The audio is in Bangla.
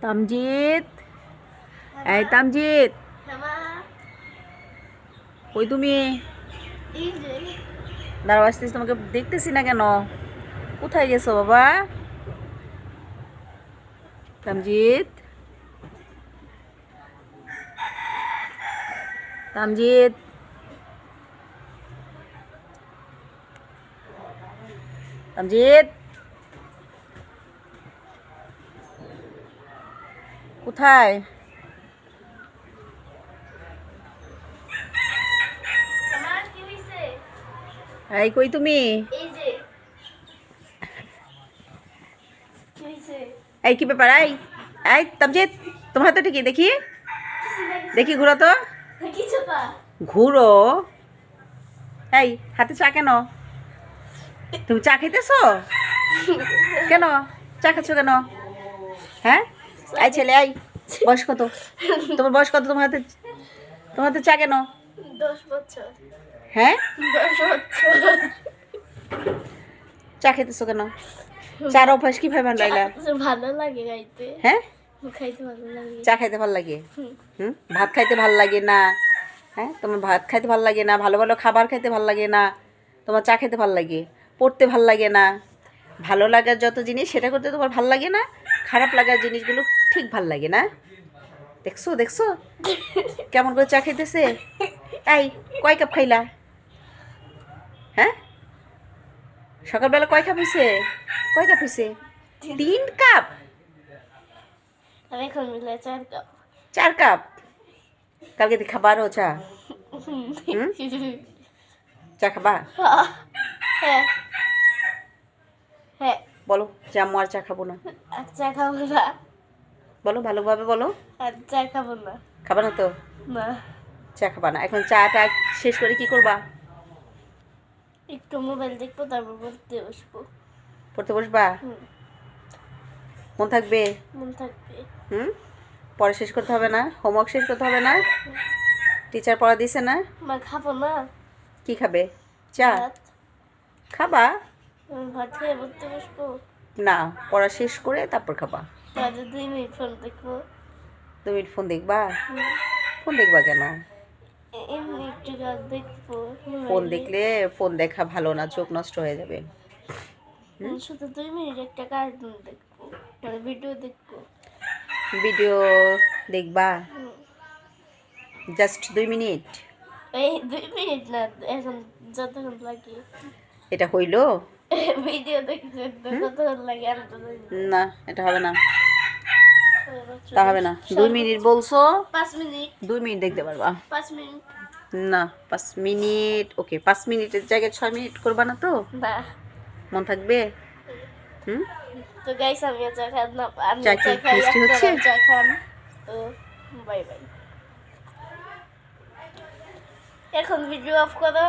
তামজিৎ, এই তামজিৎ, কই তুমি? দাঁড়াও, আসতেছি, তোমাকে দেখতেছি না কেন? কোথায় গেছো বাবা? তামজিৎ, তামজিৎ, তামজিৎ, কোথায়? এই কই তুমি? এই কি ব্যাপার? এই তামজিৎ, তোমার হাতে কি দেখি? দেখি ঘুরো তো, ঘুরো। এই হাতে চা কেন? তুমি চা খাইতেছো কেন? চা খাচ্ছ কেন? হ্যাঁ, এই ছেলে, এই বয়স কত তোমার? বয়স কত? তোমার হাতে চা কেন? 10 বছর। হ্যাঁ, 10 বছর। চা খাইতেছো কেন? চার অভ্যাস কিভাবে বানাইলা? ভালো লাগে খাইতে। হ্যাঁ, খাইতে ভালো লাগে। চা খাইতে ভালো লাগে? ভাত খাইতে ভালো লাগে না? হ্যাঁ, তোমার ভাত খাইতে ভালো লাগে না? ভালো ভালো খাবার খাইতে ভালো লাগে না? তোমার চা খেতে ভালো লাগে? পড়তে ভালো লাগে না? ভালো লাগার যত জিনিস সেটা করতে তোমার ভালো লাগে না? খারাপ লাগার জিনিসগুলো ঠিক ভালো লাগে না? দেখছো দেখছো কেমন করে চা খাইতেছে? এই কয় কাপ খাইলা? হ্যাঁ, সকালবেলা কয় কাপ হয়েছে? কয় কাপ হয়েছে? 3 কাপ? আমি এখন মিলে 4 কাপ। 4 কাপ? কালকে দিয়ে খাবারও চা? চা খাবা? হ্যাঁ হ্যাঁ। বলো যে আম্মু আর চা খাবো না। আর চা খাবো না। বলো ভালোভাবে বলো। আর চা খাবো না। খাবা না তো? না। চা খাবা না। এখন চাটা শেষ করে কি করবা? একটু মোবাইল দেখবো, তারপর পড়তে বসবো। পড়তে বসবা? মন থাকবে? মন থাকবে। পড়া শেষ করতে হবে না? হোমওয়ার্ক শেষ করতে হবে না? টিচার পড়া দিছে না? মা খাবো না। কি খাবে? চা ভাত। খাবা? ভাত খেয়ে পড়তে বসবো। না, পড়া শেষ করে তারপর খাবা। তাহলে 2 মিনিট ফোন দেখবো। 2 মিনিট ফোন দেখবা? ফোন দেখবা কেন? এমনি একটু গাছ দেখবো। ফোন দেখলে ফোন দেখা ভালো না, চোখ নষ্ট হয়ে যাবে। শুধু 2 মিনিট একটা কার্টুন দেখবো, মানে ভিডিও দেখবো। ভিডিও দেখবা? Just 2 minute? এই 2 মিনিট না, এখন যতক্ষণ লাগে। এটা হইলো? ভিডিও দেখতে কতক্ষণ লাগে আমি তো জানি না, এটা হবে না, তা হবে না। 2 মিনিট বলছো? 5 মিনিট। 2 মিনিট দেখতে পারবা? 5 মিনিট না, 5 মিনিট। ওকে, 5 মিনিটের জায়গায় 6 মিনিট করবা না তো? না। মন থাকবে? তো গাইস, আমি চা খান না, আমি চা চা কি খাই, মিষ্টি হচ্ছে? আপনারা চা খান। তো বাই বাই। এখন ভিডিও অফ করো।